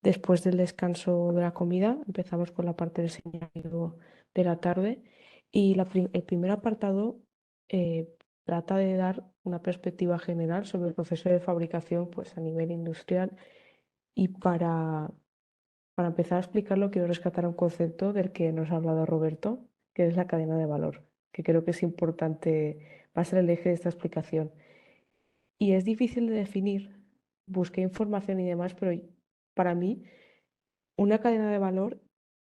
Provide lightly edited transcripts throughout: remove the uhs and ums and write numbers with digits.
Después del descanso de la comida, empezamos con la parte del señalamiento de la tarde y el primer apartado trata de dar una perspectiva general sobre el proceso de fabricación pues, a nivel industrial y para empezar a explicarlo quiero rescatar un concepto del que nos ha hablado Roberto, que es la cadena de valor, que creo que es importante, va a ser el eje de esta explicación. Y es difícil de definir, busqué información y demás, pero para mí una cadena de valor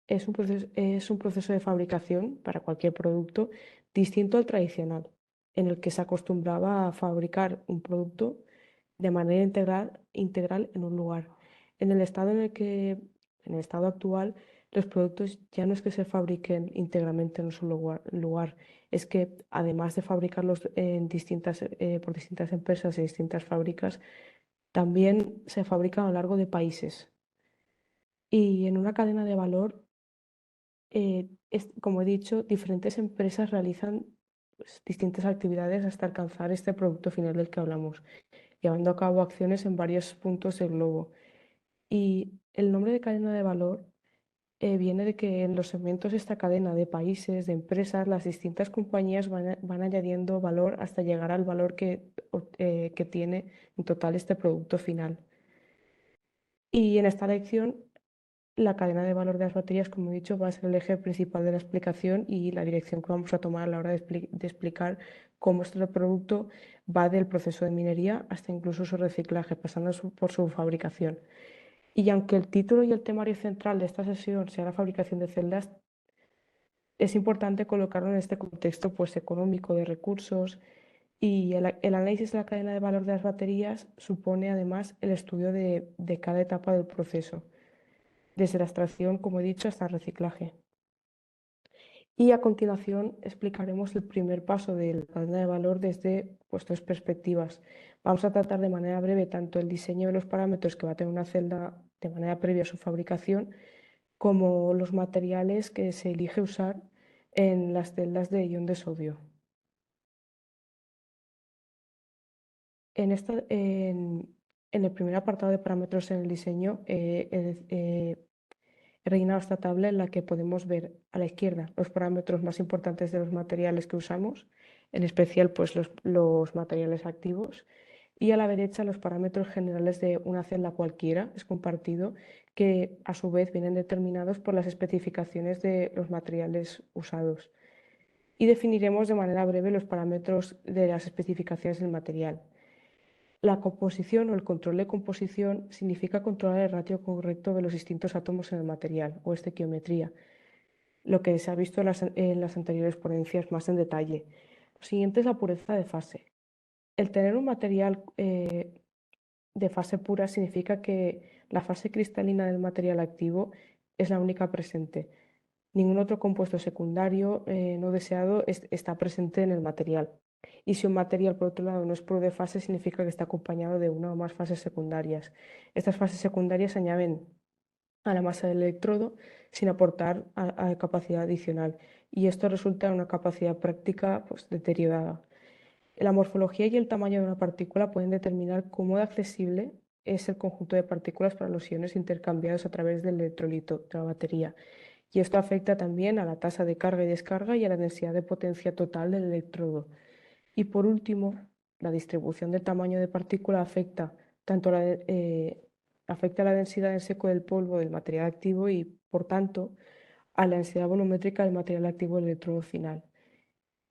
es un proceso de fabricación para cualquier producto distinto al tradicional, en el que se acostumbraba a fabricar un producto de manera integral en un lugar. En el estado en el estado actual, los productos ya no es que se fabriquen íntegramente en un solo lugar, es que además de fabricarlos por distintas empresas y distintas fábricas, también se fabrican a lo largo de países. Y en una cadena de valor como he dicho, diferentes empresas realizan pues, distintas actividades hasta alcanzar este producto final del que hablamos, llevando a cabo acciones en varios puntos del globo. Y el nombre de cadena de valor viene de que en los segmentos de esta cadena de países, de empresas, las distintas compañías van añadiendo valor hasta llegar al valor que tiene en total este producto final. Y en esta lección la cadena de valor de las baterías, como he dicho, va a ser el eje principal de la explicación y la dirección que vamos a tomar a la hora de explicar cómo este producto va del proceso de minería hasta incluso su reciclaje, pasando por su fabricación. Y aunque el título y el temario central de esta sesión sea la fabricación de celdas, es importante colocarlo en este contexto pues, económico de recursos y el análisis de la cadena de valor de las baterías supone además el estudio de cada etapa del proceso desde la extracción, como he dicho, hasta el reciclaje. Y a continuación explicaremos el primer paso de la cadena de valor desde pues, dos perspectivas. Vamos a tratar de manera breve tanto el diseño de los parámetros que va a tener una celda de manera previa a su fabricación, como los materiales que se elige usar en las celdas de ion de sodio. En el primer apartado de parámetros en el diseño, he rellenado esta tabla en la que podemos ver a la izquierda los parámetros más importantes de los materiales que usamos, en especial pues, los materiales activos, y a la derecha los parámetros generales de una celda cualquiera, es compartido, que a su vez vienen determinados por las especificaciones de los materiales usados. Y definiremos de manera breve los parámetros de las especificaciones del material. La composición o el control de composición significa controlar el ratio correcto de los distintos átomos en el material o estequiometría, lo que se ha visto en las anteriores ponencias más en detalle. Lo siguiente es la pureza de fase. El tener un material de fase pura significa que la fase cristalina del material activo es la única presente. Ningún otro compuesto secundario no deseado está presente en el material. Y si un material, por otro lado, no es puro de fase, significa que está acompañado de una o más fases secundarias. Estas fases secundarias se añaden a la masa del electrodo sin aportar a capacidad adicional. Y esto resulta en una capacidad práctica pues, deteriorada. La morfología y el tamaño de una partícula pueden determinar cómo de accesible es el conjunto de partículas para los iones intercambiados a través del electrolito de la batería. Y esto afecta también a la tasa de carga y descarga y a la densidad de potencia total del electrodo. Y por último, la distribución del tamaño de partícula afecta a la densidad en seco del polvo del material activo y, por tanto, a la densidad volumétrica del material activo del electrodo final.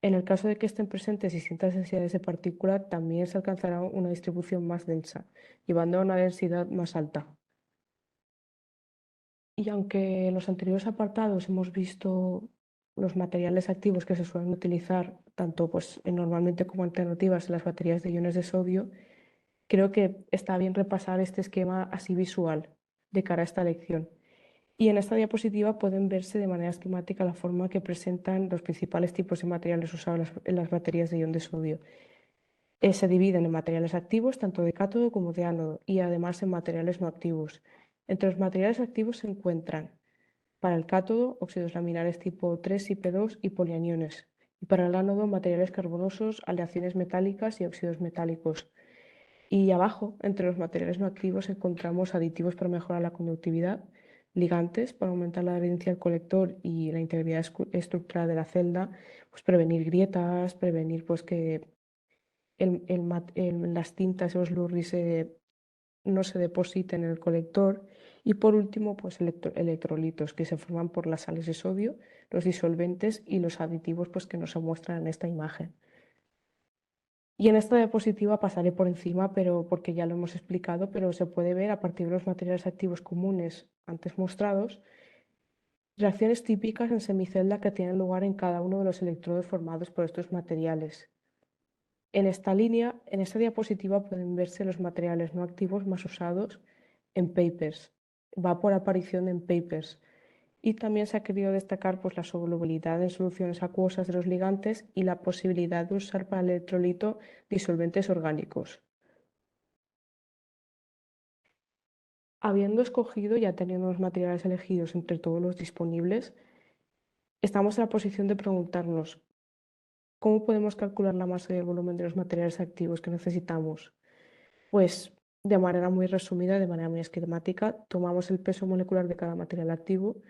En el caso de que estén presentes distintas densidades de partícula, también se alcanzará una distribución más densa, llevando a una densidad más alta. Y aunque en los anteriores apartados hemos visto los materiales activos que se suelen utilizar, tanto pues, normalmente como alternativas en las baterías de iones de sodio, creo que está bien repasar este esquema así visual de cara a esta lección. Y en esta diapositiva pueden verse de manera esquemática la forma que presentan los principales tipos de materiales usados en las baterías de ion de sodio. Se dividen en materiales activos, tanto de cátodo como de ánodo, y además en materiales no activos. Entre los materiales activos se encuentran para el cátodo, óxidos laminares tipo 3 y P2 y polianiones. Y para el ánodo, materiales carbonosos, aleaciones metálicas y óxidos metálicos. Y abajo, entre los materiales no activos, encontramos aditivos para mejorar la conductividad, ligantes para aumentar la adherencia al colector y la integridad estructural de la celda, pues prevenir grietas, prevenir pues que las tintas o los lurris no se depositen en el colector. Y por último, pues electrolitos que se forman por las sales de sodio, los disolventes y los aditivos pues, que nos muestran en esta imagen. Y en esta diapositiva pasaré por encima, pero porque ya lo hemos explicado, pero se puede ver a partir de los materiales activos comunes antes mostrados, reacciones típicas en semicelda que tienen lugar en cada uno de los electrodos formados por estos materiales. En esta línea, en esta diapositiva pueden verse los materiales no activos más usados en papers. Va por aparición en papers. Y también se ha querido destacar pues, la solubilidad en soluciones acuosas de los ligantes y la posibilidad de usar para el electrolito disolventes orgánicos. Habiendo escogido, ya teniendo los materiales elegidos entre todos los disponibles, estamos en la posición de preguntarnos cómo podemos calcular la masa y el volumen de los materiales activos que necesitamos. Pues de manera muy resumida, de manera muy esquemática, tomamos el peso molecular de cada material activo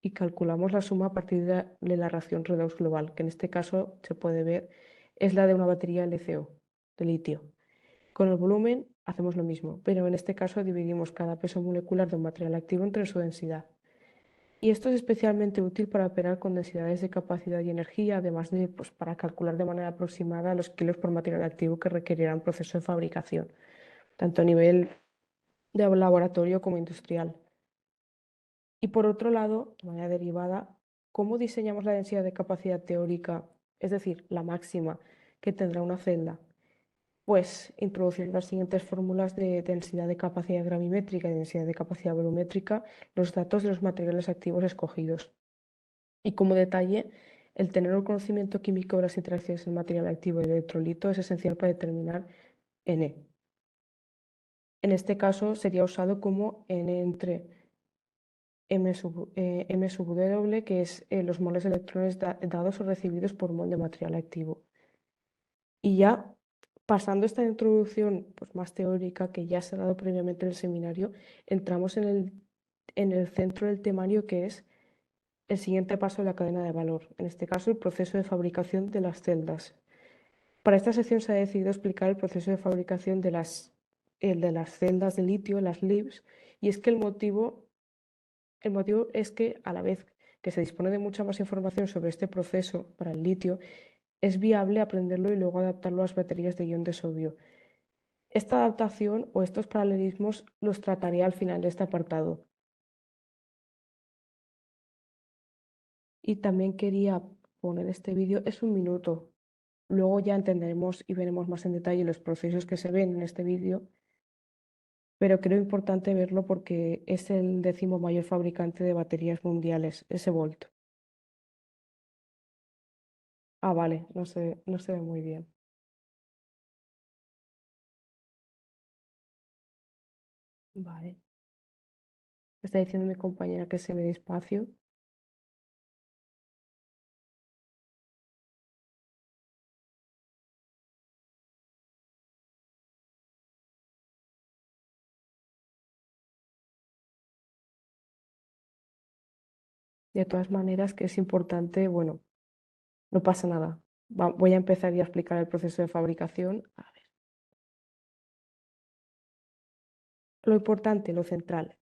y calculamos la suma a partir de la reacción redox global, que en este caso se puede ver es la de una batería LCO, de litio. Con el volumen hacemos lo mismo, pero en este caso dividimos cada peso molecular de un material activo entre su densidad. Y esto es especialmente útil para operar con densidades de capacidad y energía, además de pues, para calcular de manera aproximada los kilos por material activo que requerirá un proceso de fabricación, tanto a nivel de laboratorio como industrial. Y por otro lado, de manera derivada, ¿cómo diseñamos la densidad de capacidad teórica, es decir, la máxima que tendrá una celda? Pues introducir las siguientes fórmulas de densidad de capacidad gravimétrica y densidad de capacidad volumétrica, los datos de los materiales activos escogidos. Y como detalle, el tener un conocimiento químico de las interacciones del material activo y el electrolito es esencial para determinar N. En este caso sería usado como N entre M sub W, que es los moles de electrones dados o recibidos por mol de material activo. Y ya pasando esta introducción pues, más teórica que ya se ha dado previamente en el seminario, entramos en el centro del temario, que es el siguiente paso de la cadena de valor, en este caso el proceso de fabricación de las celdas. Para esta sección se ha decidido explicar el proceso de fabricación de las celdas de litio, las LIBs, y es que el motivo es que a la vez que se dispone de mucha más información sobre este proceso para el litio, es viable aprenderlo y luego adaptarlo a las baterías de ion de sodio. Esta adaptación o estos paralelismos los trataré al final de este apartado. Y también quería poner este vídeo, es un minuto. Luego ya entenderemos y veremos más en detalle los procesos que se ven en este vídeo, pero creo importante verlo porque es el 10º mayor fabricante de baterías mundiales, ese Volt. Ah, vale, no se ve muy bien. Vale. Está diciendo mi compañera que se ve despacio. De todas maneras, que es importante, bueno, no pasa nada. Voy a empezar ya a explicar el proceso de fabricación. A ver. Lo importante, lo central.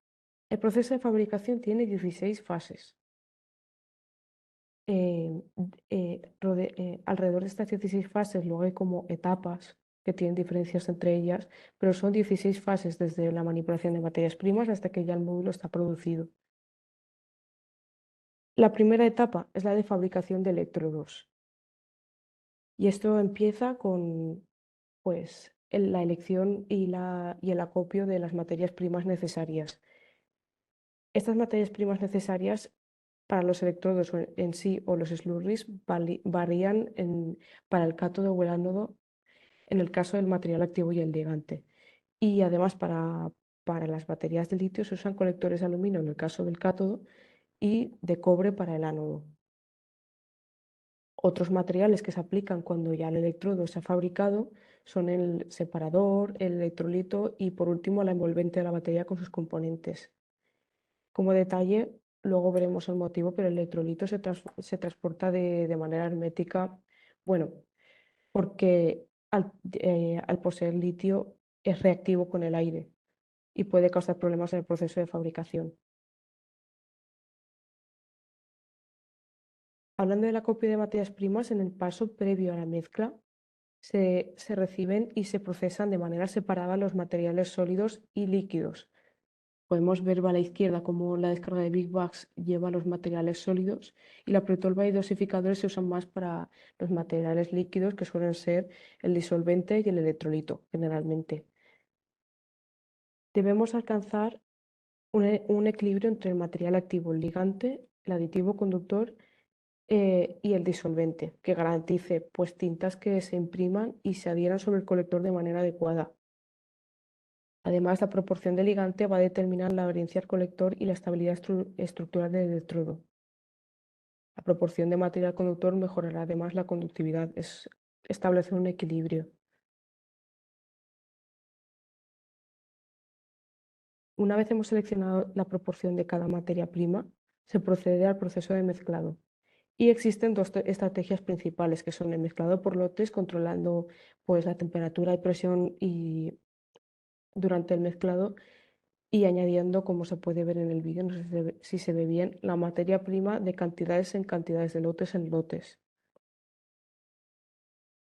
El proceso de fabricación tiene 16 fases. Alrededor de estas 16 fases, luego hay como etapas que tienen diferencias entre ellas, pero son 16 fases desde la manipulación de materias primas hasta que ya el módulo está producido. La primera etapa es la de fabricación de electrodos. Y esto empieza con pues, la elección y el acopio de las materias primas necesarias. Estas materias primas necesarias para los electrodos en sí o los slurries varían para el cátodo o el ánodo en el caso del material activo y el ligante. Y además para las baterías de litio se usan colectores de aluminio en el caso del cátodo y de cobre para el ánodo. Otros materiales que se aplican cuando ya el electrodo se ha fabricado son el separador, el electrolito y por último la envolvente de la batería con sus componentes. Como detalle, luego veremos el motivo, pero el electrolito se transporta de manera hermética, bueno, porque al poseer litio es reactivo con el aire y puede causar problemas en el proceso de fabricación. Hablando de la copia de materias primas, en el paso previo a la mezcla se reciben y se procesan de manera separada los materiales sólidos y líquidos. Podemos ver a la izquierda cómo la descarga de Big Bags lleva los materiales sólidos y la protolva y dosificadores se usan más para los materiales líquidos, que suelen ser el disolvente y el electrolito, generalmente. Debemos alcanzar un equilibrio entre el material activo, el ligante, el aditivo conductor y el disolvente, que garantice pues, tintas que se impriman y se adhieran sobre el colector de manera adecuada. Además, la proporción de ligante va a determinar la adherencia al colector y la estabilidad estructural del electrodo. La proporción de material conductor mejorará además la conductividad. Es establecer un equilibrio. Una vez hemos seleccionado la proporción de cada materia prima, se procede al proceso de mezclado. Y existen dos estrategias principales, que son el mezclado por lotes, controlando pues, la temperatura y presión durante el mezclado y añadiendo, como se puede ver en el vídeo, no sé si se ve bien, la materia prima de cantidades en cantidades, de lotes en lotes.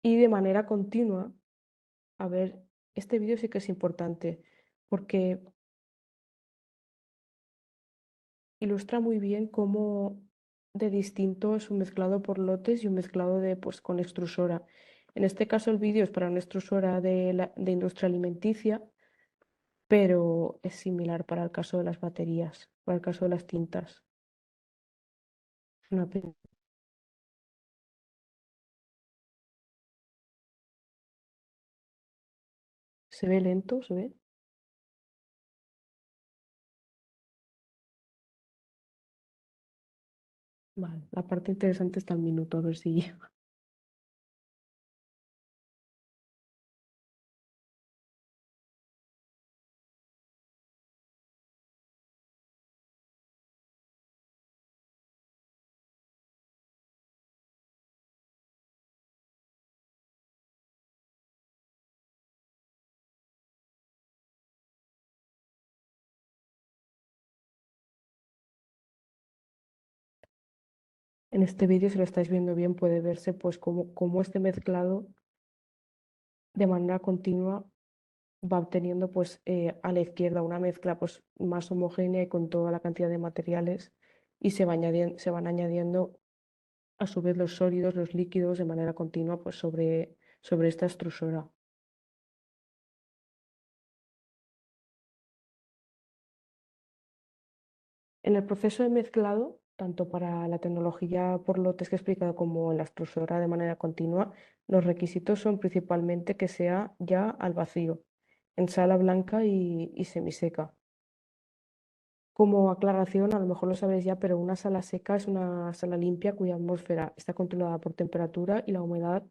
Y de manera continua, a ver, este vídeo sí que es importante porque ilustra muy bien cómo de distinto es un mezclado por lotes y un mezclado pues, con extrusora. En este caso el vídeo es para una extrusora de industria alimenticia, pero es similar para el caso de las baterías, para el caso de las tintas. Una pena. ¿Se ve lento? ¿Se ve? Vale, la parte interesante está al minuto, a ver si lleva. En este vídeo, si lo estáis viendo bien, puede verse pues cómo este mezclado de manera continua va obteniendo pues a la izquierda una mezcla pues más homogénea y con toda la cantidad de materiales y se van añadiendo a su vez los sólidos, los líquidos de manera continua pues sobre esta extrusora. En el proceso de mezclado, tanto para la tecnología por lotes que he explicado como en la extrusora de manera continua, los requisitos son principalmente que sea ya al vacío, en sala blanca y semiseca. Como aclaración, a lo mejor lo sabéis ya, pero una sala seca es una sala limpia cuya atmósfera está controlada por temperatura y la humedad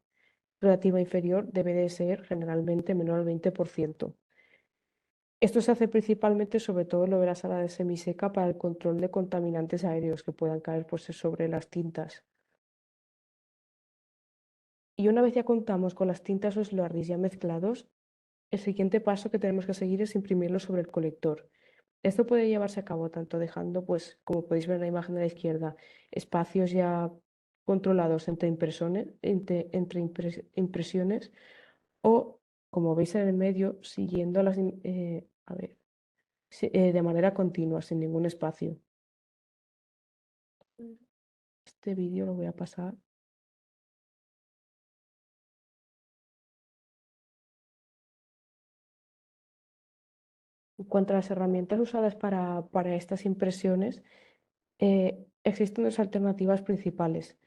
relativa inferior debe de ser generalmente menor al 20%. Esto se hace principalmente, sobre todo, lo de la sala de semiseca para el control de contaminantes aéreos que puedan caer pues, sobre las tintas. Y una vez ya contamos con las tintas o Slarris ya mezclados, el siguiente paso que tenemos que seguir es imprimirlo sobre el colector. Esto puede llevarse a cabo tanto dejando, pues, como podéis ver en la imagen de la izquierda, espacios ya controlados entre impresiones o, como veis en el medio, siguiendo a ver, de manera continua, sin ningún espacio. Este vídeo lo voy a pasar. En cuanto a las herramientas usadas para estas impresiones, existen dos alternativas principales.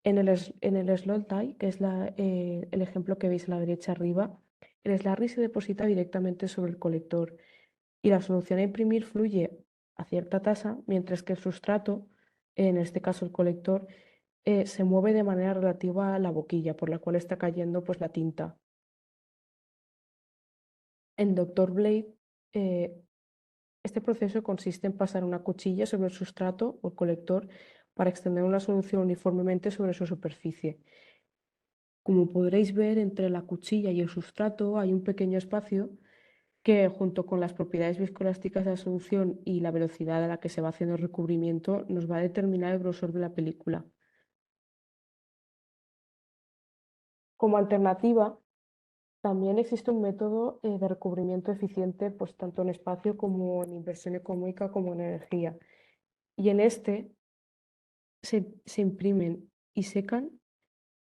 En el Slot Die, que es el ejemplo que veis a la derecha arriba, el Slarry se deposita directamente sobre el colector y la solución a imprimir fluye a cierta tasa, mientras que el sustrato, en este caso el colector, se mueve de manera relativa a la boquilla por la cual está cayendo pues, la tinta. En Doctor Blade, eh, este proceso consiste en pasar una cuchilla sobre el sustrato o el colector para extender una solución uniformemente sobre su superficie. Como podréis ver, entre la cuchilla y el sustrato hay un pequeño espacio que, junto con las propiedades viscoelásticas de la solución y la velocidad a la que se va haciendo el recubrimiento, nos va a determinar el grosor de la película. Como alternativa, también existe un método de recubrimiento eficiente, pues tanto en espacio como en inversión económica como en energía. Y en este se imprimen y secan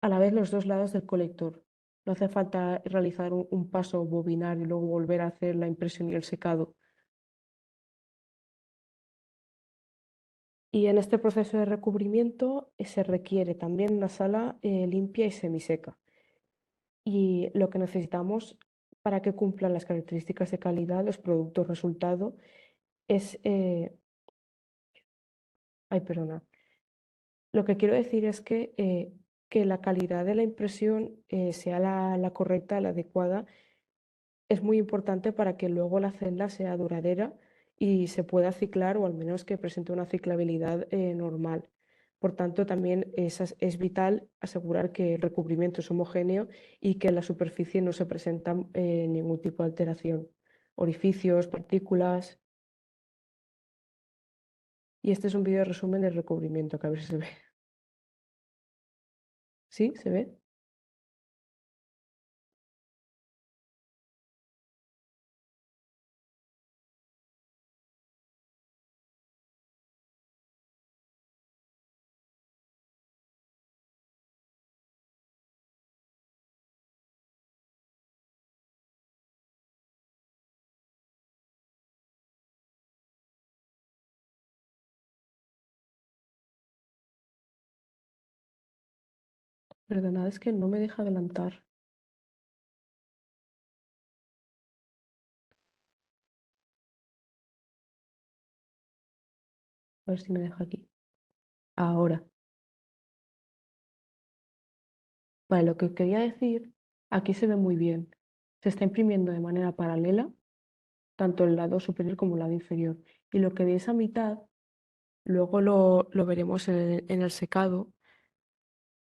a la vez los dos lados del colector. No hace falta realizar un paso bobinar y luego volver a hacer la impresión y el secado. Y en este proceso de recubrimiento se requiere también una sala limpia y semiseca. Y lo que necesitamos para que cumplan las características de calidad, los productos resultado, es... ay, perdona. Lo que quiero decir es que la calidad de la impresión sea la correcta, la adecuada, es muy importante para que luego la celda sea duradera y se pueda ciclar o al menos que presente una ciclabilidad normal. Por tanto, también es vital asegurar que el recubrimiento es homogéneo y que en la superficie no se presenta ningún tipo de alteración, orificios, partículas. Y este es un vídeo resumen del recubrimiento, que a ver si se ve. ¿Sí? ¿Se ve? Perdonad, es que no me deja adelantar. A ver si me deja aquí. Ahora. Vale, lo que os quería decir, aquí se ve muy bien. Se está imprimiendo de manera paralela, tanto el lado superior como el lado inferior. Y lo que veis a mitad, luego lo veremos en el secado,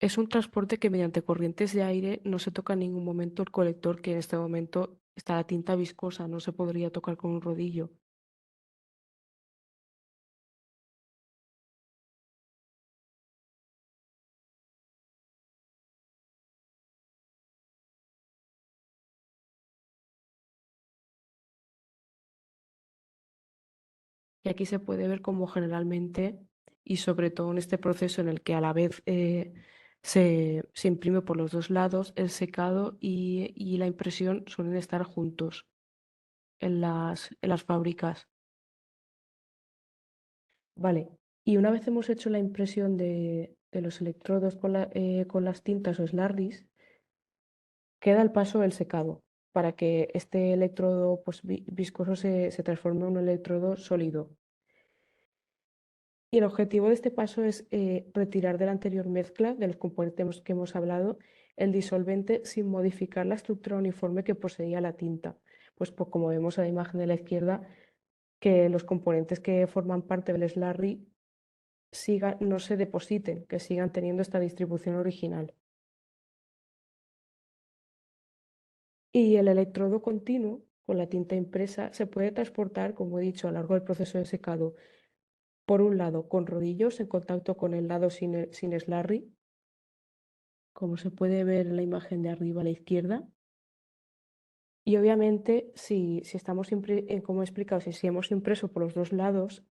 es un transporte que mediante corrientes de aire no se toca en ningún momento el colector, que en este momento está la tinta viscosa, no se podría tocar con un rodillo. Y aquí se puede ver cómo generalmente, y sobre todo en este proceso en el que a la vez se imprime por los dos lados, el secado y la impresión suelen estar juntos en las fábricas. Vale, y una vez hemos hecho la impresión de los electrodos con las tintas o Slarris, queda el paso del secado para que este electrodo pues, viscoso se transforme en un electrodo sólido. Y el objetivo de este paso es retirar de la anterior mezcla de los componentes que hemos hablado el disolvente sin modificar la estructura uniforme que poseía la tinta. Pues como vemos en la imagen de la izquierda, que los componentes que forman parte del slurry no se depositen, que sigan teniendo esta distribución original. Y el electrodo continuo con la tinta impresa se puede transportar, como he dicho, a lo largo del proceso de secado, por un lado con rodillos en contacto con el lado sin slurry, como se puede ver en la imagen de arriba a la izquierda. Y obviamente, si estamos, como he explicado, si hemos impreso por los dos lados,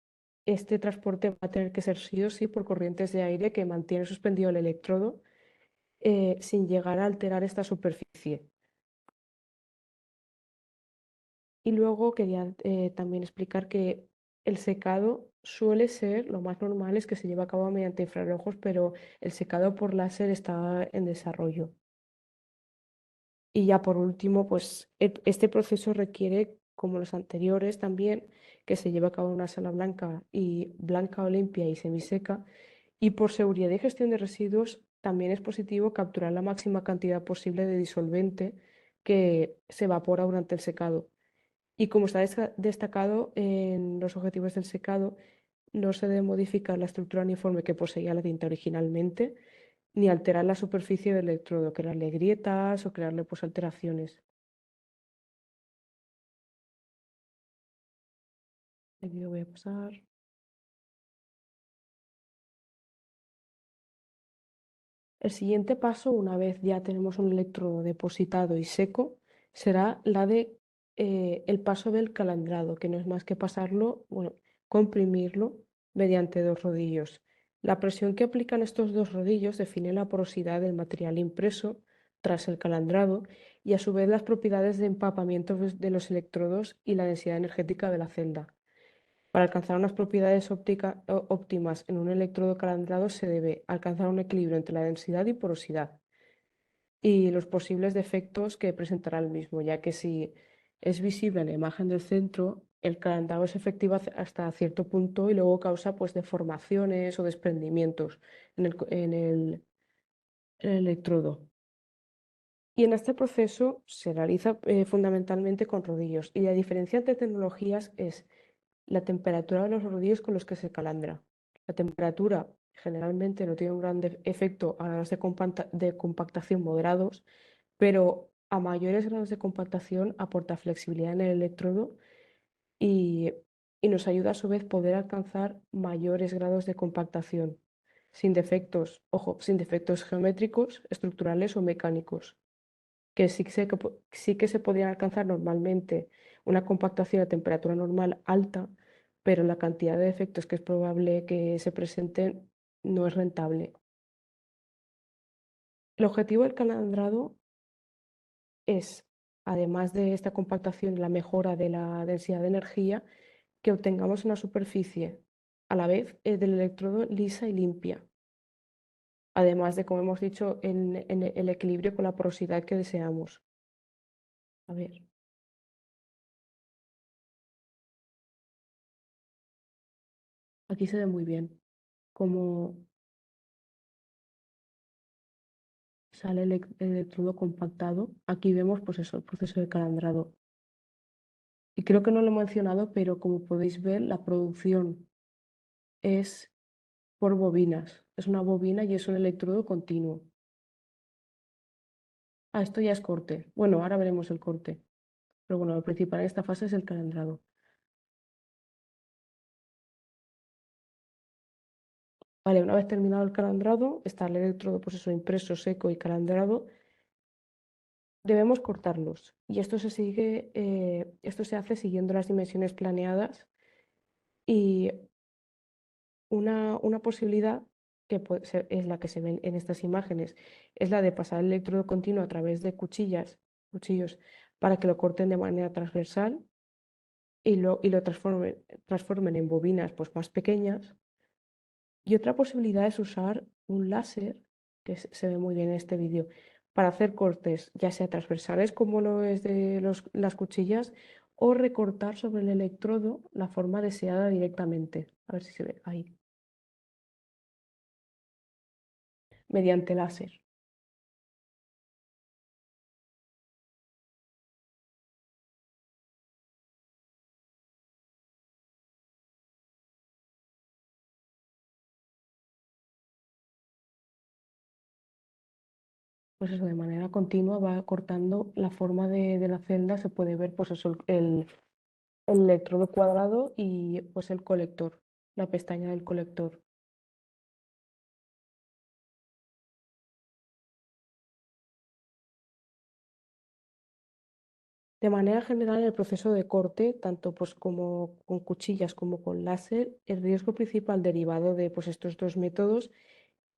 este transporte va a tener que ser sí o sí por corrientes de aire que mantiene suspendido el electrodo sin llegar a alterar esta superficie. Y luego quería también explicar que el secado suele ser, lo más normal es que se lleve a cabo mediante infrarrojos, pero el secado por láser está en desarrollo. Y ya por último, pues este proceso requiere, como los anteriores también, que se lleve a cabo en una sala blanca o limpia y semiseca. Y por seguridad y gestión de residuos, también es positivo capturar la máxima cantidad posible de disolvente que se evapora durante el secado. Y como está destacado en los objetivos del secado, no se debe modificar la estructura uniforme que poseía la tinta originalmente, ni alterar la superficie del electrodo, crearle grietas o crearle pues alteraciones. Aquí lo voy a pasar. El siguiente paso, una vez ya tenemos un electrodo depositado y seco, será el paso del calandrado, que no es más que pasarlo, bueno, comprimirlo mediante dos rodillos. La presión que aplican estos dos rodillos define la porosidad del material impreso tras el calandrado y a su vez las propiedades de empapamiento de los electrodos y la densidad energética de la celda. Para alcanzar unas propiedades óptimas en un electrodo calandrado se debe alcanzar un equilibrio entre la densidad y porosidad y los posibles defectos que presentará el mismo, ya que si es visible en la imagen del centro, el calandrado es efectivo hasta cierto punto y luego causa pues deformaciones o desprendimientos en el electrodo. Y en este proceso se realiza fundamentalmente con rodillos y la diferencia entre tecnologías es la temperatura de los rodillos con los que se calandra. La temperatura generalmente no tiene un gran efecto a grados de compactación moderados, pero a mayores grados de compactación aporta flexibilidad en el electrodo y, y nos ayuda a su vez poder alcanzar mayores grados de compactación, sin defectos, ojo, sin defectos geométricos, estructurales o mecánicos que sí que se podrían alcanzar normalmente una compactación a temperatura normal alta, pero la cantidad de efectos que es probable que se presenten no es rentable. El objetivo del calandrado es, además de esta compactación y la mejora de la densidad de energía, que obtengamos una superficie a la vez del electrodo lisa y limpia, además de, como hemos dicho, en el equilibrio con la porosidad que deseamos. A ver, aquí se ve muy bien cómo sale el electrodo compactado. Aquí vemos pues eso, el proceso de calandrado. Y creo que no lo he mencionado, pero como podéis ver, la producción es por bobinas. Es una bobina y es un electrodo continuo. Ah, esto ya es corte. Bueno, ahora veremos el corte. Pero bueno, lo principal en esta fase es el calandrado. Vale, una vez terminado el calandrado, está el electrodo pues eso, impreso, seco y calandrado. Debemos cortarlos. Y esto se hace siguiendo las dimensiones planeadas y una posibilidad es la que se ve en estas imágenes, es la de pasar el electrodo continuo a través de cuchillos, para que lo corten de manera transversal y lo transformen en bobinas pues, más pequeñas. Y otra posibilidad es usar un láser, que se ve muy bien en este vídeo, para hacer cortes, ya sea transversales como lo es de las cuchillas, o recortar sobre el electrodo la forma deseada directamente. A ver si se ve ahí, mediante láser. Pues eso, de manera continua va cortando la forma de la celda, se puede ver pues eso, el electrodo cuadrado y pues el colector, la pestaña del colector. De manera general, en el proceso de corte, tanto pues como con cuchillas como con láser, el riesgo principal derivado de pues, estos dos métodos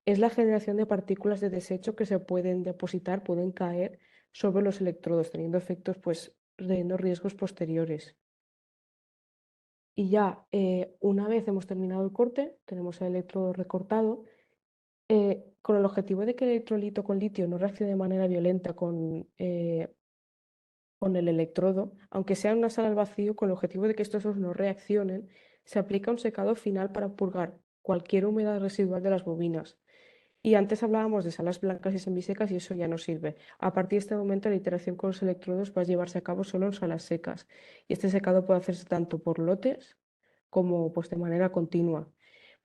es la generación de partículas de desecho que se pueden depositar, pueden caer sobre los electrodos, teniendo efectos, pues, teniendo riesgos posteriores. Y ya una vez hemos terminado el corte, tenemos el electrodo recortado, con el objetivo de que el electrolito con litio no reaccione de manera violenta con el electrodo, aunque sea en una sala al vacío, con el objetivo de que estos dos no reaccionen, se aplica un secado final para purgar cualquier humedad residual de las bobinas. Y antes hablábamos de salas blancas y semisecas y eso ya no sirve. A partir de este momento, la iteración con los electrodos va a llevarse a cabo solo en salas secas. Y este secado puede hacerse tanto por lotes como pues, de manera continua.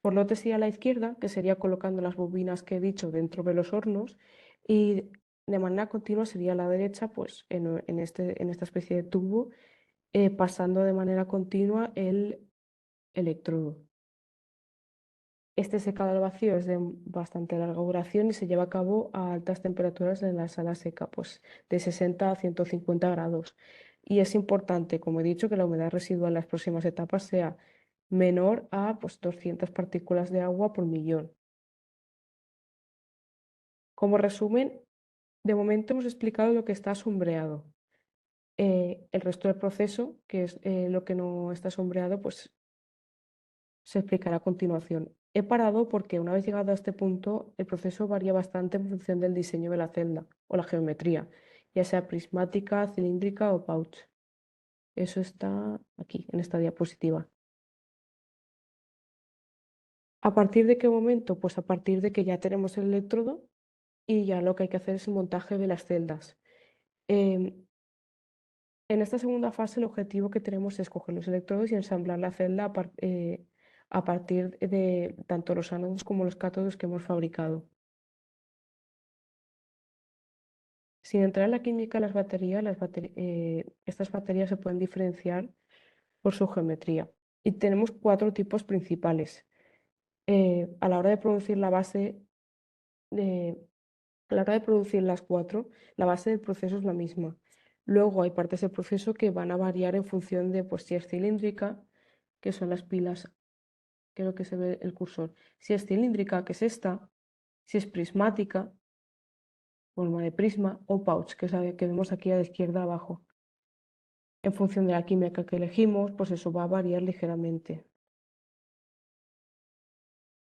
Por lotes sería a la izquierda, que sería colocando las bobinas que he dicho dentro de los hornos. Y de manera continua sería a la derecha, pues en esta especie de tubo, pasando de manera continua el electrodo. Este secado al vacío es de bastante larga duración y se lleva a cabo a altas temperaturas en la sala seca, pues de 60 a 150 grados. Y es importante, como he dicho, que la humedad residual en las próximas etapas sea menor a pues, 200 partículas de agua por millón. Como resumen, de momento hemos explicado lo que está sombreado. El resto del proceso, que es lo que no está sombreado, pues se explicará a continuación. He parado porque una vez llegado a este punto, el proceso varía bastante en función del diseño de la celda o la geometría, ya sea prismática, cilíndrica o pouch. Eso está aquí, en esta diapositiva. ¿A partir de qué momento? Pues a partir de que ya tenemos el electrodo y ya lo que hay que hacer es el montaje de las celdas. Em, En esta segunda fase, el objetivo que tenemos es coger los electrodos y ensamblar la celda a partir de tanto los ánodos como los cátodos que hemos fabricado. Sin entrar en la química de las baterías, estas baterías se pueden diferenciar por su geometría. Y tenemos cuatro tipos principales. A la hora de producir la base, de- a la hora de producir las cuatro, la base del proceso es la misma. Luego hay partes del proceso que van a variar en función de pues, si es cilíndrica, que son las pilas, que es lo que se ve el cursor. Si es cilíndrica, que es esta. Si es prismática, forma de prisma, o pouch, que es la que vemos aquí a la izquierda abajo. En función de la química que elegimos, pues eso va a variar ligeramente.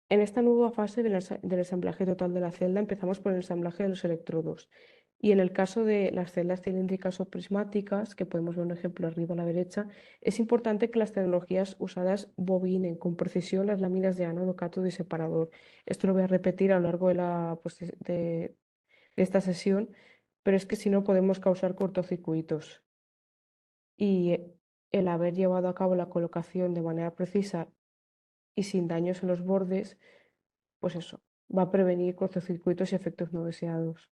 En esta nueva fase del ensamblaje total de la celda empezamos por el ensamblaje de los electrodos. Y en el caso de las celdas cilíndricas o prismáticas, que podemos ver un ejemplo arriba a la derecha, es importante que las tecnologías usadas bobinen con precisión las láminas de ánodo, cátodo y separador. Esto lo voy a repetir a lo largo pues, de esta sesión, pero es que si no podemos causar cortocircuitos. Y el haber llevado a cabo la colocación de manera precisa y sin daños en los bordes, pues eso, va a prevenir cortocircuitos y efectos no deseados.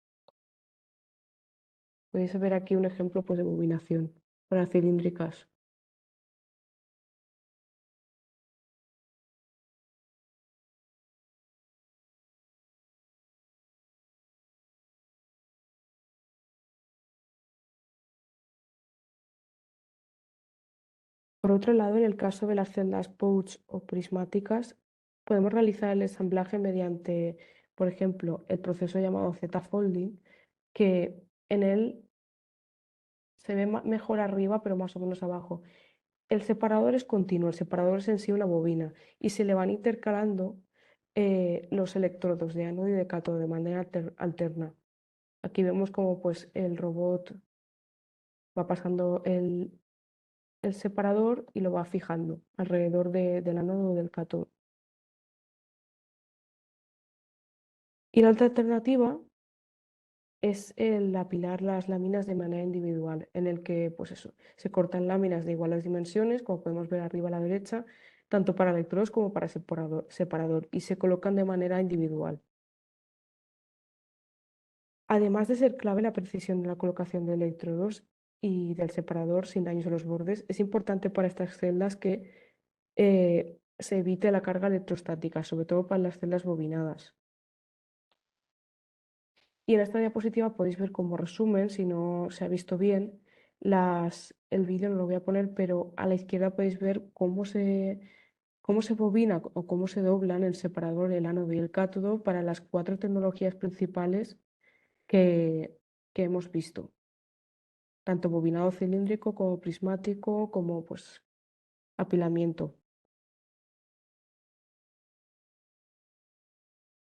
Podéis ver aquí un ejemplo pues, de bobinación para cilíndricas. Por otro lado, en el caso de las celdas pouch o prismáticas, podemos realizar el ensamblaje mediante, por ejemplo, el proceso llamado Z-folding, que en él se ve mejor arriba, pero más o menos abajo. El separador es continuo, el separador es en sí una bobina y se le van intercalando los electrodos de ánodo y de cátodo de manera alterna. Aquí vemos como pues el robot va pasando el separador y lo va fijando alrededor del ánodo o del cátodo. Y la otra alternativa es el apilar las láminas de manera individual, en el que pues eso, se cortan láminas de iguales dimensiones, como podemos ver arriba a la derecha, tanto para electrodos como para separador, y se colocan de manera individual. Además de ser clave la precisión de la colocación de electrodos y del separador sin daños en los bordes, es importante para estas celdas que se evite la carga electrostática, sobre todo para las celdas bobinadas. Y en esta diapositiva podéis ver como resumen, si no se ha visto bien, el vídeo no lo voy a poner, pero a la izquierda podéis ver cómo se bobina o cómo se doblan el separador, el ánodo y el cátodo para las cuatro tecnologías principales que, que hemos visto, tanto bobinado cilíndrico como prismático, como pues apilamiento.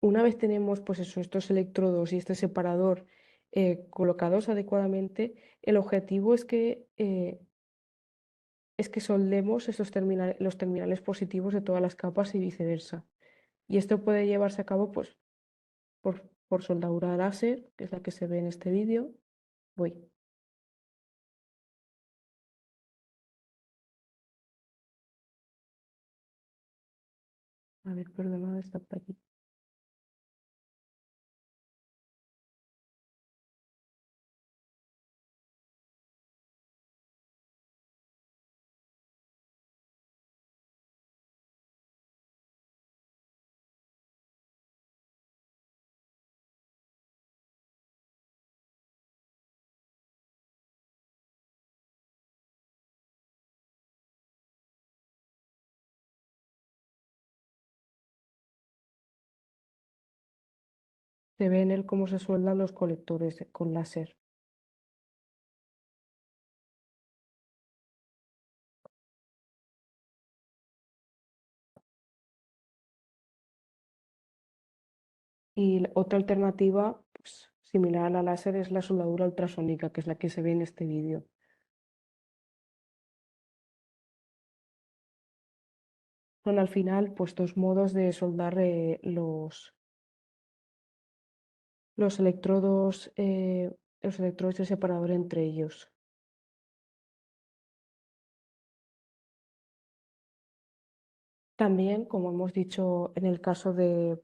Una vez tenemos pues eso, estos electrodos y este separador colocados adecuadamente, el objetivo es que soldemos los terminales positivos de todas las capas y viceversa. Y esto puede llevarse a cabo pues, por soldadura láser, que es la que se ve en este vídeo. Voy. A ver, perdona, está por aquí. Se ve en él cómo se sueldan los colectores con láser. Y otra alternativa, pues, similar a la láser, es la soldadura ultrasónica, que es la que se ve en este vídeo. Son al final pues dos modos de soldar los electrodos, los electrodos de separador entre ellos. También, como hemos dicho en el caso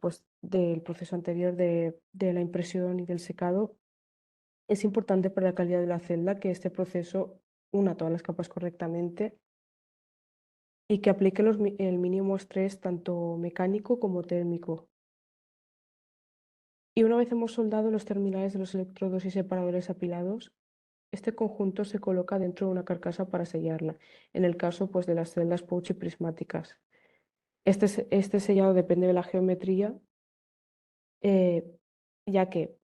pues, del proceso anterior de la impresión y del secado, es importante para la calidad de la celda que este proceso una todas las capas correctamente y que aplique el mínimo estrés tanto mecánico como térmico. Y una vez hemos soldado los terminales de los electrodos y separadores apilados, este conjunto se coloca dentro de una carcasa para sellarla, en el caso pues, de las celdas pouch y prismáticas. Este sellado depende de la geometría, eh, ya que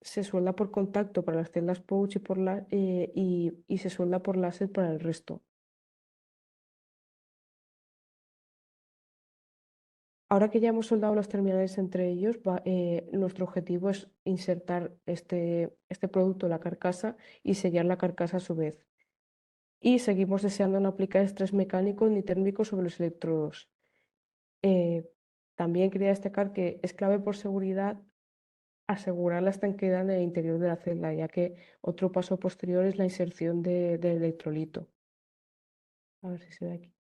se suelda por contacto para las celdas pouch y se suelda por láser para el resto. Ahora que ya hemos soldado los terminales entre ellos, nuestro objetivo es insertar este producto en la carcasa y sellar la carcasa a su vez. Y seguimos deseando no aplicar estrés mecánico ni térmico sobre los electrodos. Eh, También quería destacar que es clave por seguridad asegurar la estanqueidad en el interior de la celda, ya que otro paso posterior es la inserción del electrolito. A ver si se ve aquí.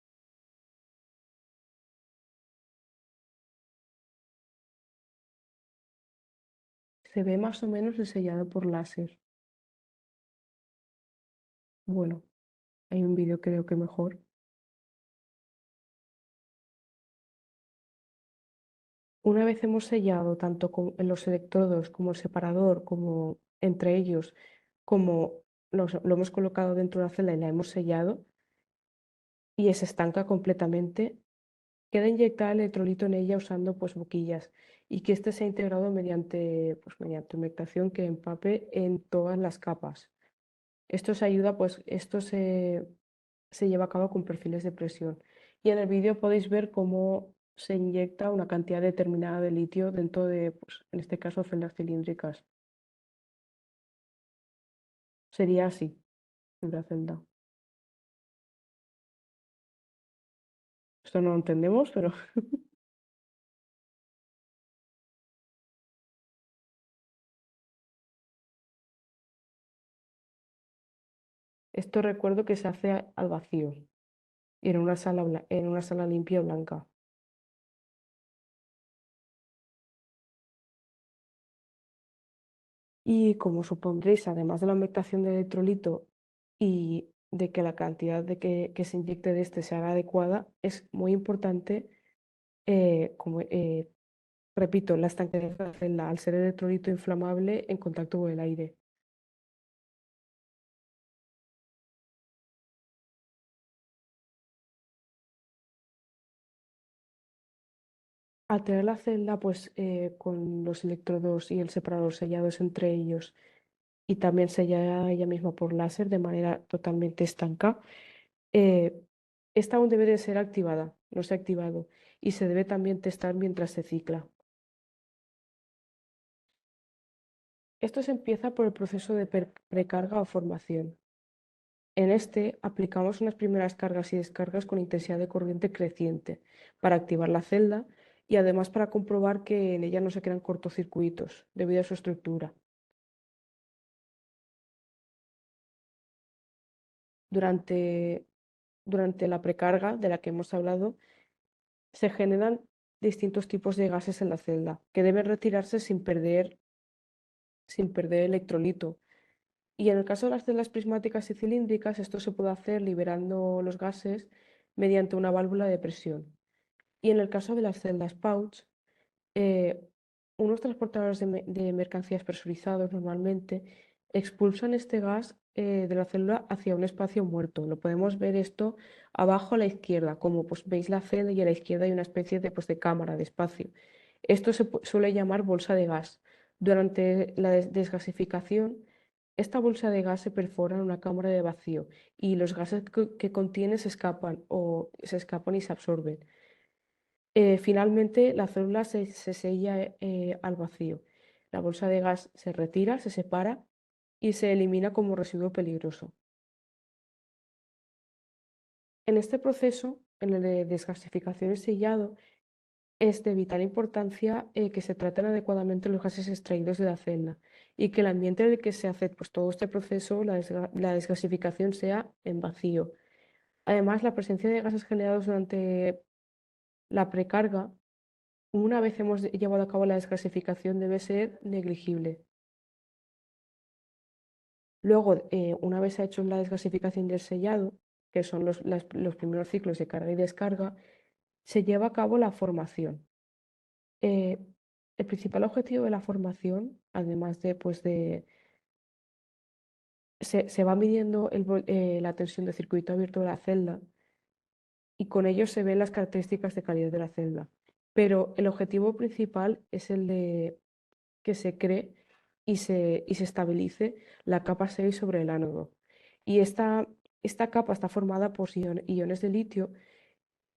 Se ve más o menos el sellado por láser. Bueno, hay un vídeo creo que mejor. Una vez hemos sellado tanto en los electrodos como el separador, como entre ellos, como lo hemos colocado dentro de la celda y la hemos sellado y se estanca completamente, queda inyectar el electrolito en ella usando pues boquillas y que este sea integrado mediante humectación que empape en todas las capas. Esto se lleva a cabo con perfiles de presión. Y en el vídeo podéis ver cómo se inyecta una cantidad determinada de litio dentro de, pues, en este caso, celdas cilíndricas. Sería así, una celda. Esto no lo entendemos, pero esto recuerdo que se hace al vacío y en una sala limpia blanca. Y como supondréis, además de la humectación del electrolito y de que la cantidad que se inyecte de este sea adecuada, es muy importante, repito, la estanqueidad de la celda, al ser el electrolito inflamable en contacto con el aire. Al tener la celda pues, con los electrodos y el separador sellados entre ellos y también sellada ella misma por láser de manera totalmente estanca, eh, esta aún debe de ser activada, no se ha activado, y se debe también testar mientras se cicla. Esto se empieza por el proceso de precarga o formación. En este aplicamos unas primeras cargas y descargas con intensidad de corriente creciente para activar la celda y además para comprobar que en ella no se crean cortocircuitos debido a su estructura. Durante, durante la precarga de la que hemos hablado, se generan distintos tipos de gases en la celda que deben retirarse sin perder electrolito. Y en el caso de las celdas prismáticas y cilíndricas, esto se puede hacer liberando los gases mediante una válvula de presión. Y en el caso de las celdas pouch, eh, unos transportadores de mercancías presurizados normalmente expulsan este gas de la célula hacia un espacio muerto. Lo podemos ver esto abajo a la izquierda, como pues veis la celda y a la izquierda hay una especie de, pues, de cámara, de espacio. Esto se suele llamar bolsa de gas. Durante la desgasificación, esta bolsa de gas se perfora en una cámara de vacío y los gases que contiene se escapan y se absorben. Finalmente, la célula se sella al vacío. La bolsa de gas se retira, se separa y se elimina como residuo peligroso. En este proceso, en el de desgasificación y sellado, es de vital importancia que se traten adecuadamente los gases extraídos de la celda y que el ambiente en el que se hace pues, todo este proceso, la desgasificación, sea en vacío. Además, la presencia de gases generados durante la precarga, una vez hemos llevado a cabo la desgasificación, debe ser negligible. Luego, una vez hecho la desgasificación y el sellado, que son los primeros ciclos de carga y descarga, se lleva a cabo la formación. Eh, el principal objetivo de la formación, además de, pues se va midiendo la tensión de circuito abierto de la celda y con ello se ven las características de calidad de la celda. Pero el objetivo principal es el de que se cree y se estabilice la capa 6 sobre el ánodo. Y esta capa está formada por iones de litio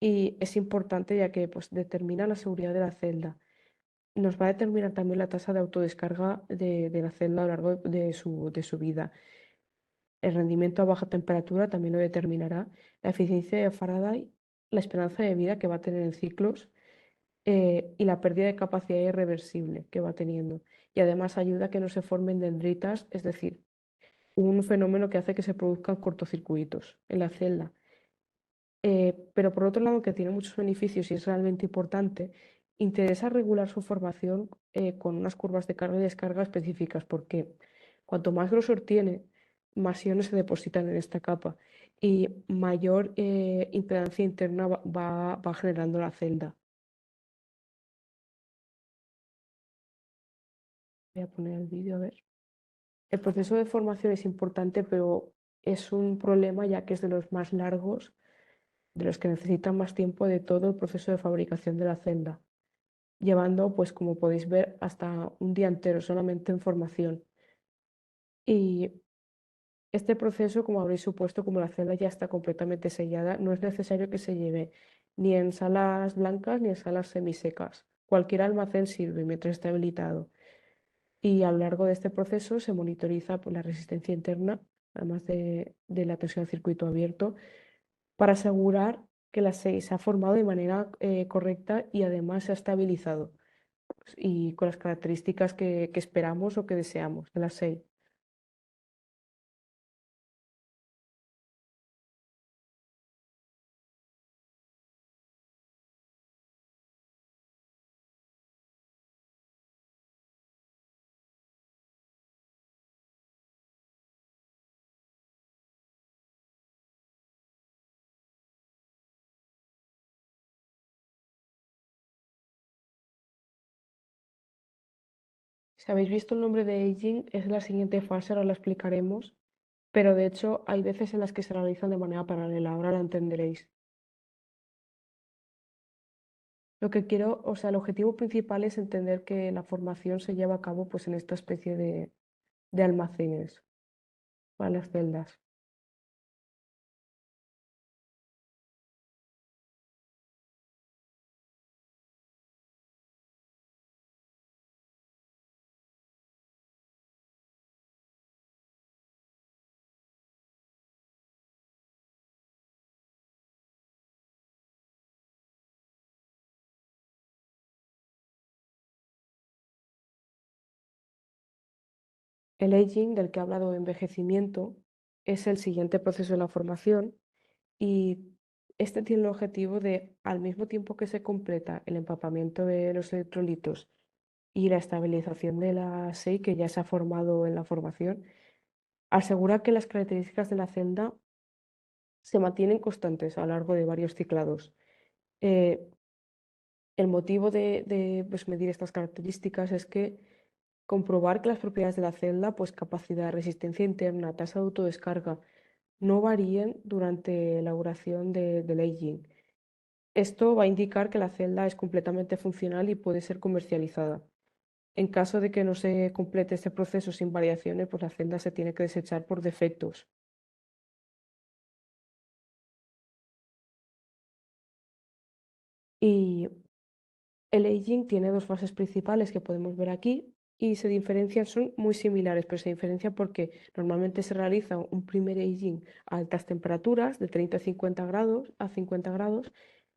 y es importante ya que pues, determina la seguridad de la celda. Nos va a determinar también la tasa de autodescarga de la celda a lo largo de su vida. El rendimiento a baja temperatura también lo determinará. La eficiencia de Faraday, la esperanza de vida que va a tener en ciclos y la pérdida de capacidad irreversible que va teniendo. Y además ayuda a que no se formen dendritas, es decir, un fenómeno que hace que se produzcan cortocircuitos en la celda. Pero por otro lado, que tiene muchos beneficios y es realmente importante, interesa regular su formación con unas curvas de carga y descarga específicas, porque cuanto más grosor tiene, más iones se depositan en esta capa y mayor impedancia interna va generando la celda. Voy a poner el vídeo a ver. El proceso de formación es importante, pero es un problema ya que es de los más largos, de los que necesitan más tiempo de todo el proceso de fabricación de la celda, llevando, pues como podéis ver, hasta un día entero solamente en formación. Y este proceso, como habréis supuesto, como la celda ya está completamente sellada, no es necesario que se lleve ni en salas blancas ni en salas semisecas. Cualquier almacén sirve mientras esté habilitado. Y a lo largo de este proceso se monitoriza pues, la resistencia interna, además de la tensión a circuito abierto, para asegurar que la SEI se ha formado de manera correcta y además se ha estabilizado y con las características que esperamos o que deseamos de la SEI. Si habéis visto el nombre de aging, es la siguiente fase, ahora la explicaremos, pero de hecho hay veces en las que se realizan de manera paralela, ahora la entenderéis. Lo que quiero, o sea, el objetivo principal es entender que la formación se lleva a cabo pues en esta especie de almacenes para las celdas. El aging, del que he hablado de envejecimiento, es el siguiente proceso de la formación y este tiene el objetivo de, al mismo tiempo que se completa el empapamiento de los electrolitos y la estabilización de la SEI que ya se ha formado en la formación, asegurar que las características de la celda se mantienen constantes a lo largo de varios ciclados. Eh, el motivo de, pues, medir estas características es que comprobar que las propiedades de la celda, pues capacidad, resistencia interna, tasa de autodescarga, no varíen durante la duración del aging. Esto va a indicar que la celda es completamente funcional y puede ser comercializada. En caso de que no se complete este proceso sin variaciones, pues la celda se tiene que desechar por defectos. Y el aging tiene dos fases principales que podemos ver aquí y se diferencian, son muy similares, pero se diferencian porque normalmente se realiza un primer aging a altas temperaturas, de 30 a 50 grados,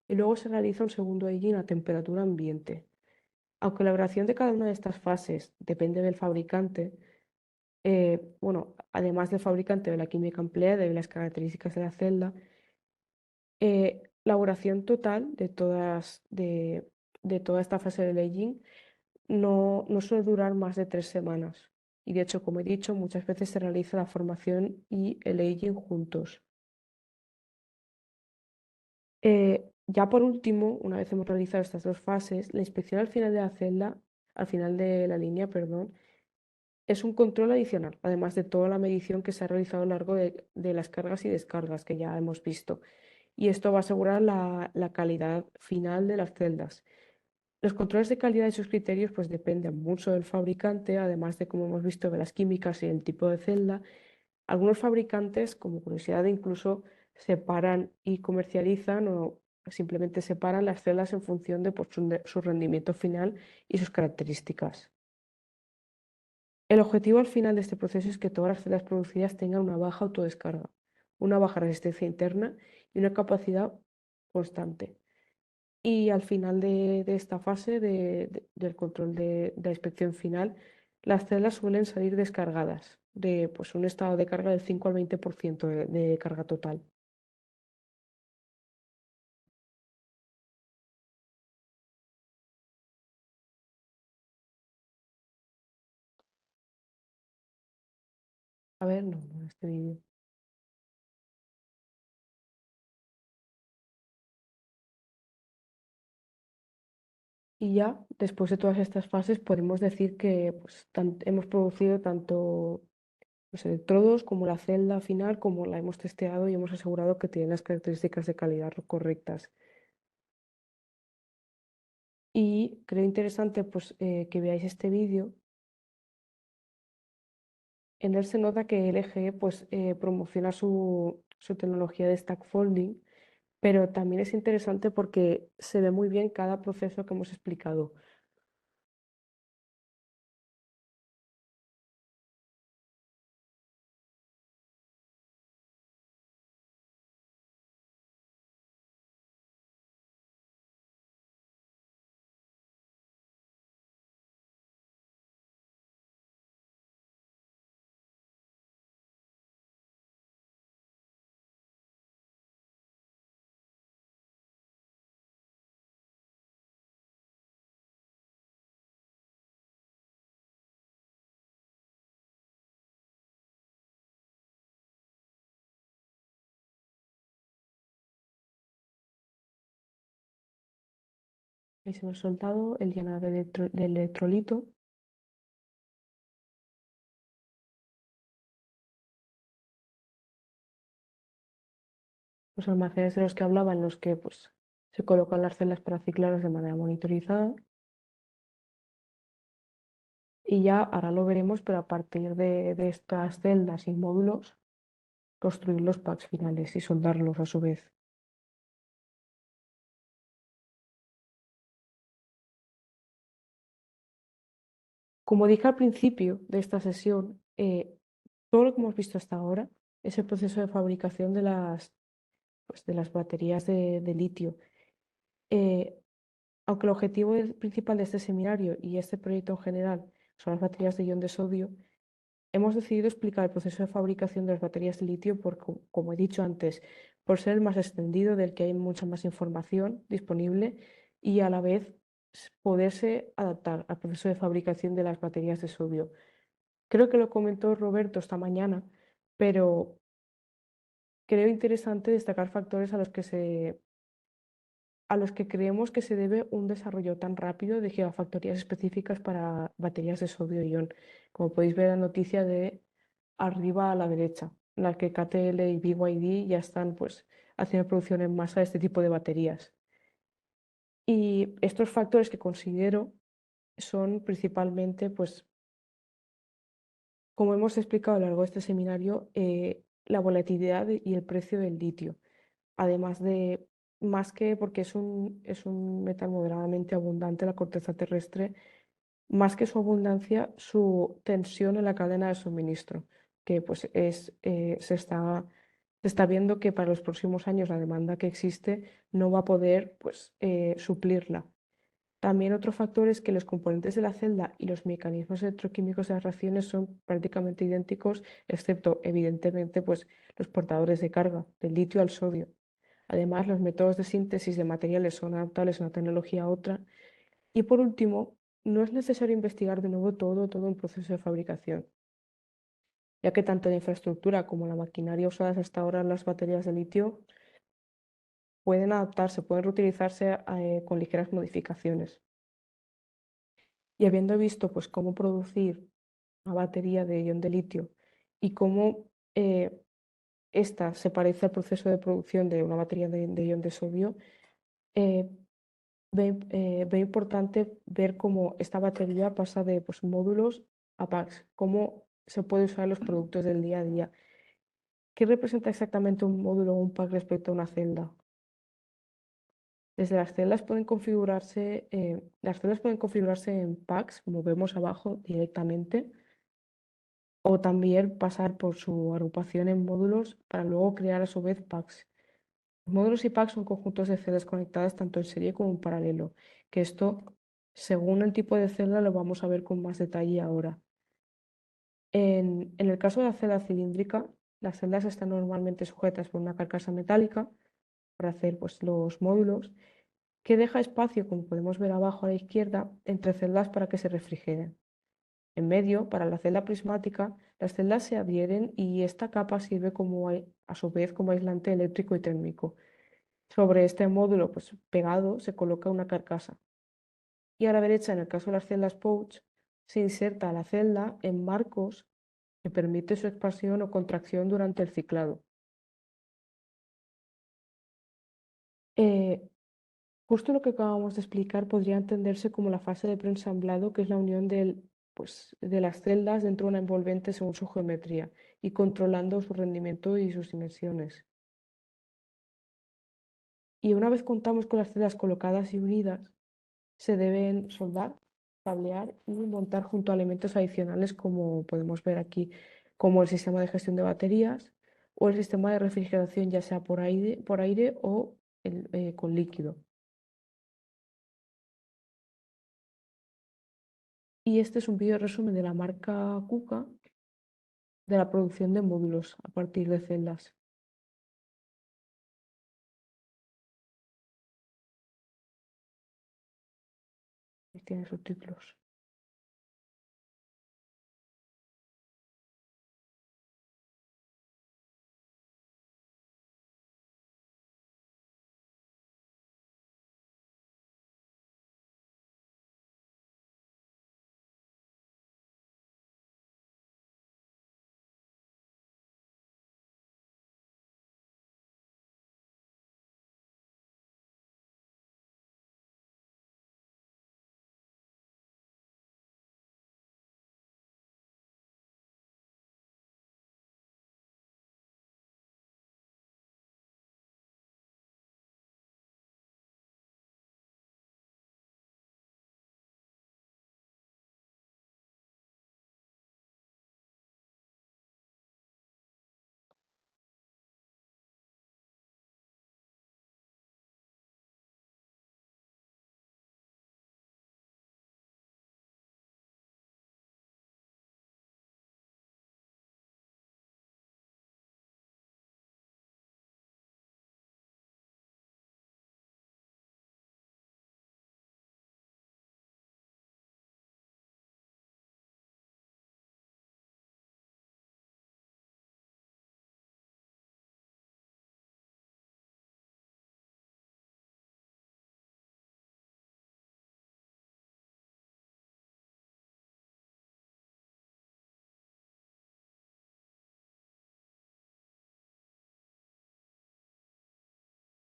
y luego se realiza un segundo aging a temperatura ambiente. Aunque la duración de cada una de estas fases depende del fabricante, bueno, además del fabricante de la química empleada y de las características de la celda, la duración total de toda esta fase del aging no suele durar más de 3 semanas. Y de hecho, como he dicho, muchas veces se realiza la formación y el aging juntos. Ya por último, una vez hemos realizado estas dos fases, la inspección al final de la celda, al final de la línea, perdón, es un control adicional, además de toda la medición que se ha realizado a lo largo de las cargas y descargas que ya hemos visto. Y esto va a asegurar la calidad final de las celdas. Los controles de calidad y sus criterios pues dependen mucho del fabricante, además de, como hemos visto, de las químicas y el tipo de celda. Algunos fabricantes, como curiosidad, incluso separan y comercializan o simplemente separan las celdas en función de pues, su rendimiento final y sus características. El objetivo al final de este proceso es que todas las celdas producidas tengan una baja autodescarga, una baja resistencia interna y una capacidad constante. Y al final de esta fase del control de la inspección final, las celdas suelen salir descargadas de pues, un estado de carga del 5 al 20% de carga total. A ver, no, no, este vídeo. Y ya, después de todas estas fases, podemos decir que pues, hemos producido tanto los electrodos como la celda final, como la hemos testeado y hemos asegurado que tienen las características de calidad correctas. Y creo interesante pues, que veáis este vídeo. En él se nota que LG pues, promociona su tecnología de stack folding, pero también es interesante porque se ve muy bien cada proceso que hemos explicado. Ahí se hemos soltado el llenado del electrolito, los almacenes de los que hablaba, en los que pues, se colocan las celdas para ciclarlas de manera monitorizada. Y ya ahora lo veremos, pero a partir de estas celdas y módulos, construir los packs finales y soldarlos a su vez. Como dije al principio de esta sesión, todo lo que hemos visto hasta ahora es el proceso de fabricación pues, de las baterías de litio. Eh, Aunque el principal de este seminario y este proyecto en general son las baterías de ion de sodio, hemos decidido explicar el proceso de fabricación de las baterías de litio como he dicho antes, por ser el más extendido, del que hay mucha más información disponible y a la vez poderse adaptar al proceso de fabricación de las baterías de sodio. Creo que lo comentó Roberto esta mañana, pero creo interesante destacar factores a los que creemos que se debe un desarrollo tan rápido de gigafactorías específicas para baterías de sodio-ion. Como podéis ver en la noticia de arriba a la derecha, en la que KTL y BYD ya están pues, haciendo producción en masa de este tipo de baterías. Y estos factores que considero son principalmente, pues, como hemos explicado a lo largo de este seminario, la volatilidad y el precio del litio. Además de, más que porque es un metal moderadamente abundante en la corteza terrestre, más que su abundancia, su tensión en la cadena de suministro, que pues se está viendo que para los próximos años la demanda que existe no va a poder pues, suplirla. También otro factor es que los componentes de la celda y los mecanismos electroquímicos de las reacciones son prácticamente idénticos, excepto evidentemente pues, los portadores de carga, del litio al sodio. Además, los métodos de síntesis de materiales son adaptables de una tecnología a otra. Y por último, no es necesario investigar de nuevo todo un proceso de fabricación, ya que tanto la infraestructura como la maquinaria usadas hasta ahora en las baterías de litio pueden adaptarse, pueden reutilizarse con ligeras modificaciones. Y habiendo visto pues, cómo producir una batería de ion de litio y cómo esta se parece al proceso de producción de una batería de ion de sodio, eh, veo importante ver cómo esta batería pasa de pues, módulos a packs, cómo se puede usar en los productos del día a día. ¿Qué representa exactamente un módulo o un pack respecto a una celda? Desde las celdas pueden configurarse en packs, como vemos abajo directamente, o también pasar por su agrupación en módulos para luego crear a su vez packs. Los módulos y packs son conjuntos de celdas conectadas tanto en serie como en paralelo, que esto, según el tipo de celda, lo vamos a ver con más detalle ahora. En el caso de la celda cilíndrica, las celdas están normalmente sujetas por una carcasa metálica para hacer pues, los módulos, que deja espacio, como podemos ver abajo a la izquierda, entre celdas para que se refrigeren. En medio, para la celda prismática, las celdas se adhieren y esta capa sirve a su vez como aislante eléctrico y térmico. Sobre este módulo pues, pegado se coloca una carcasa. Y a la derecha, en el caso de las celdas pouch, se inserta la celda en marcos que permite su expansión o contracción durante el ciclado. Eh, Justo lo que acabamos de explicar podría entenderse como la fase de preensamblado, que es la unión de las celdas dentro de una envolvente según su geometría y controlando su rendimiento y sus dimensiones. Y una vez contamos con las celdas colocadas y unidas, se deben soldar, cablear y montar junto a elementos adicionales como podemos ver aquí, como el sistema de gestión de baterías o el sistema de refrigeración, ya sea por aire o con líquido. Y este es un vídeo resumen de la marca KUKA de la producción de módulos a partir de celdas. Y tiene subtítulos.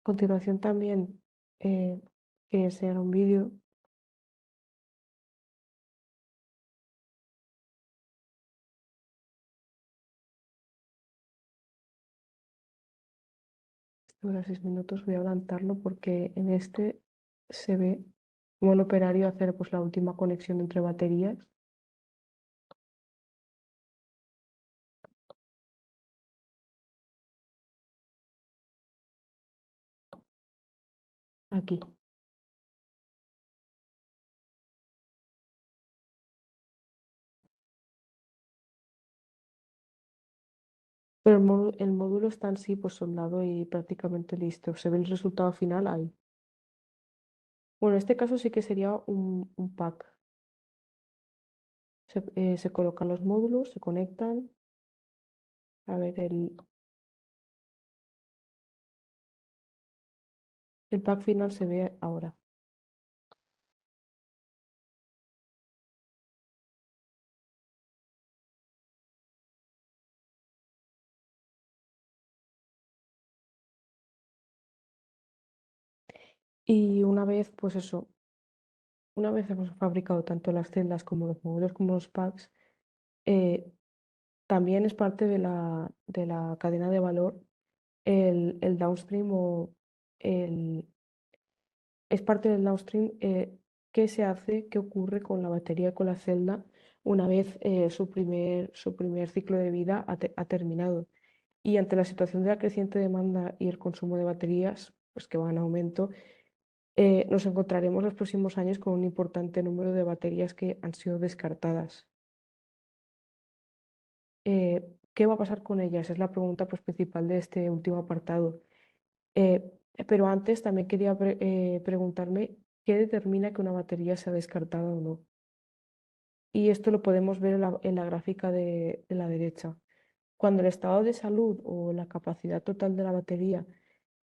continuación también que enseñar un vídeo. Dura 6 minutos, voy a adelantarlo porque en este se ve cómo el operario hace pues, la última conexión entre baterías. Aquí. Pero el módulo está en sí pues soldado y prácticamente listo. Se ve el resultado final ahí. Bueno, en este caso sí que sería un pack. Se colocan los módulos, se conectan. A ver, el pack final se ve ahora. Y una vez, pues eso, una vez hemos fabricado tanto las celdas como los módulos como los packs, eh, también es parte de la cadena de valor el downstream o el, es parte del downstream qué se hace, qué ocurre con la batería y con la celda una vez su primer ciclo de vida ha terminado. Y ante la situación de la creciente demanda y el consumo de baterías, pues que va en aumento, nos encontraremos los próximos años con un importante número de baterías que han sido descartadas. ¿Qué va a pasar con ellas? Es la pregunta pues, principal de este último apartado. Eh, pero antes también quería preguntarme qué determina que una batería sea descartada o no. Y esto lo podemos ver en la gráfica de la derecha. Cuando el estado de salud o la capacidad total de la batería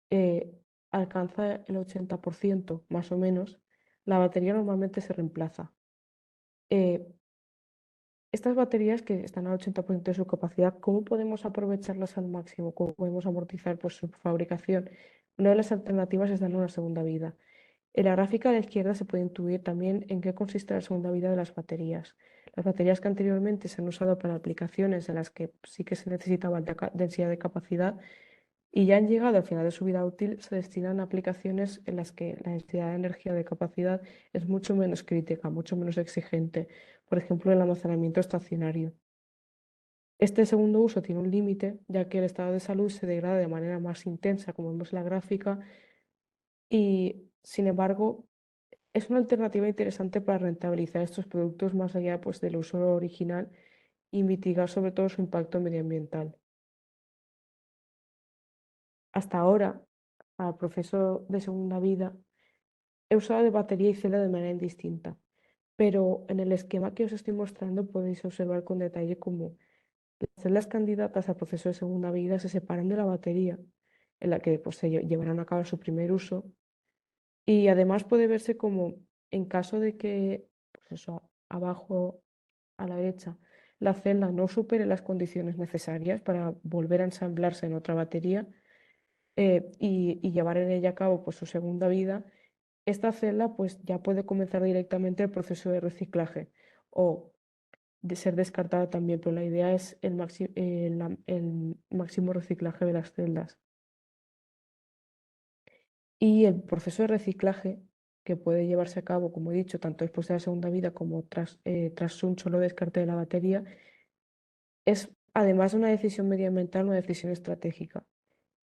eh, alcanza el 80% más o menos, la batería normalmente se reemplaza. Eh, Estas baterías que están al 80% de su capacidad, ¿cómo podemos aprovecharlas al máximo? ¿Cómo podemos amortizar pues, su fabricación? Una de las alternativas es darle una segunda vida. En la gráfica de la izquierda se puede intuir también en qué consiste la segunda vida de las baterías. Las baterías que anteriormente se han usado para aplicaciones en las que sí que se necesitaba alta densidad de capacidad y ya han llegado al final de su vida útil, se destinan a aplicaciones en las que la densidad de energía de capacidad es mucho menos crítica, mucho menos exigente, por ejemplo, el almacenamiento estacionario. Este segundo uso tiene un límite, ya que el estado de salud se degrada de manera más intensa, como vemos en la gráfica, y sin embargo, es una alternativa interesante para rentabilizar estos productos más allá pues, del uso original y mitigar sobre todo su impacto medioambiental. Hasta ahora, al proceso de segunda vida, he usado de batería y celda de manera indistinta, pero en el esquema que os estoy mostrando podéis observar con detalle cómo las celdas candidatas al proceso de segunda vida se separan de la batería, en la que pues, se llevarán a cabo su primer uso, y además puede verse como en caso de que, pues eso, abajo a la derecha, la celda no supere las condiciones necesarias para volver a ensamblarse en otra batería y llevar en ella a cabo pues, su segunda vida, esta celda pues, ya puede comenzar directamente el proceso de reciclaje o de ser descartada también, pero la idea es el máximo reciclaje de las celdas. Y el proceso de reciclaje, que puede llevarse a cabo, como he dicho, tanto después de la segunda vida como tras un solo descarte de la batería, es además de una decisión medioambiental, una decisión estratégica.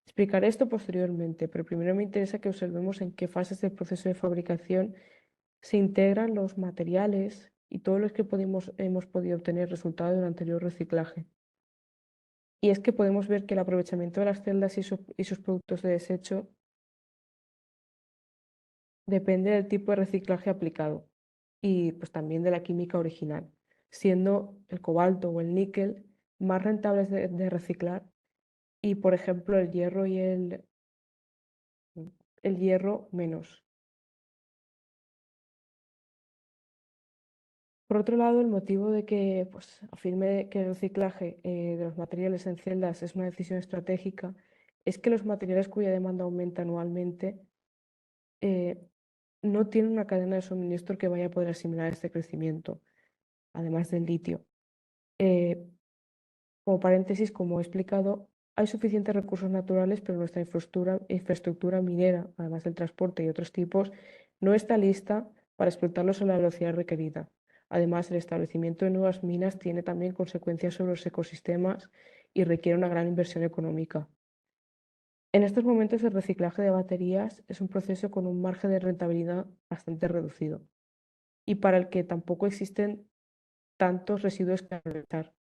Explicaré esto posteriormente, pero primero me interesa que observemos en qué fases del proceso de fabricación se integran los materiales y todos los que hemos podido obtener resultado del anterior reciclaje. Y es que podemos ver que el aprovechamiento de las celdas y sus productos de desecho depende del tipo de reciclaje aplicado y pues también de la química original, siendo el cobalto o el níquel más rentables de reciclar y, por ejemplo, el hierro y el hierro menos. Por otro lado, el motivo de que pues, afirme que el reciclaje de los materiales en celdas es una decisión estratégica es que los materiales cuya demanda aumenta anualmente eh, no tienen una cadena de suministro que vaya a poder asimilar este crecimiento, además del litio. Eh, Como paréntesis, como he explicado, hay suficientes recursos naturales, pero nuestra infraestructura minera, además del transporte y otros tipos, no está lista para explotarlos a la velocidad requerida. Además, el establecimiento de nuevas minas tiene también consecuencias sobre los ecosistemas y requiere una gran inversión económica. En estos momentos, el reciclaje de baterías es un proceso con un margen de rentabilidad bastante reducido y para el que tampoco existen tantos residuos que analizar.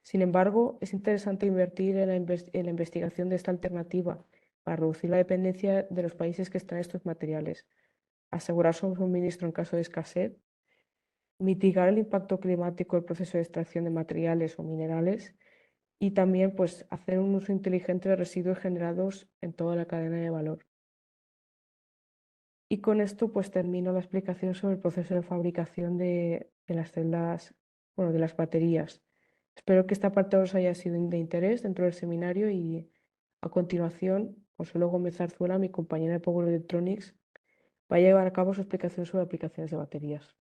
Sin embargo, es interesante invertir en la investigación de esta alternativa para reducir la dependencia de los países que extraen estos materiales, asegurar su suministro en caso de escasez, mitigar el impacto climático del proceso de extracción de materiales o minerales y también pues, hacer un uso inteligente de residuos generados en toda la cadena de valor. Y con esto pues termino la explicación sobre el proceso de fabricación de las celdas, bueno, de las baterías. Espero que esta parte os haya sido de interés dentro del seminario y a continuación Consuelo Gómez Zarzuela, mi compañera de Power Electronics, va a llevar a cabo su explicación sobre aplicaciones de baterías.